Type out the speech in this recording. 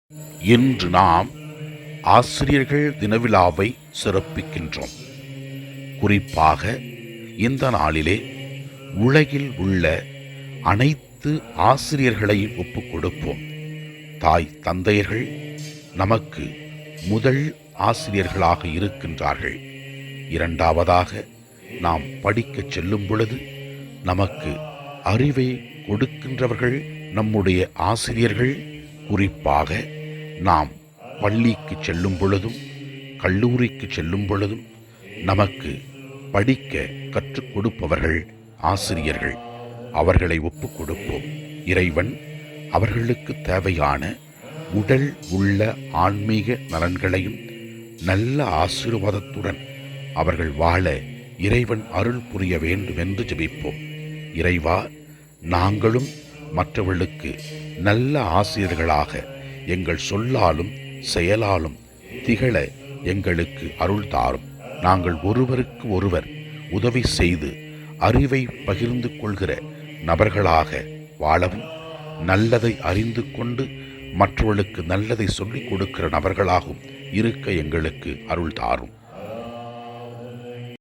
இன்று நாம் ஆசிரியர்கள் தினவிழாவை சிறப்பிக்கின்றோம். குறிப்பாக இந்த நாளிலே உலகில் உள்ள அனைத்து ஆசிரியர்களையும் ஒப்புக் கொடுப்போம். தாய் தந்தையர்கள் நமக்கு முதல் ஆசிரியர்களாக இருக்கின்றார்கள். இரண்டாவதாக நாம் படிக்கச் செல்லும் பொழுது நமக்கு அறிவை கொடுக்கின்றவர்கள் நம்முடைய ஆசிரியர்கள். குறிப்பாக நாம் பள்ளிக்கு செல்லும் பொழுதும் கல்லூரிக்கு செல்லும் பொழுதும் நமக்கு படிக்க கற்றுக் கொடுப்பவர்கள் ஆசிரியர்கள். அவர்களை ஒப்புக் கொடுப்போம். இறைவன் அவர்களுக்கு தேவையான உடல் உள்ள ஆன்மீக நலன்களையும் நல்ல ஆசீர்வாதத்துடன் அவர்கள் வாழ இறைவன் அருள் புரிய வேண்டும் என்று ஜெபிப்போம். இறைவா, நாங்களும் மற்றவர்களுக்கு நல்ல ஆசிரியர்களாக எங்கள் சொல்லாலும் செயலாலும் திகழ எங்களுக்கு அருள் தாரும். நாங்கள் ஒருவருக்கு ஒருவர் உதவி செய்து அறிவை பகிர்ந்து கொள்கிற நபர்களாக வாழவும், நல்லதை அறிந்து கொண்டு மற்றவர்களுக்கு நல்லதை சொல்லிக் கொடுக்கிற நபர்களாகவும் இருக்க எங்களுக்கு அருள் தாரும்.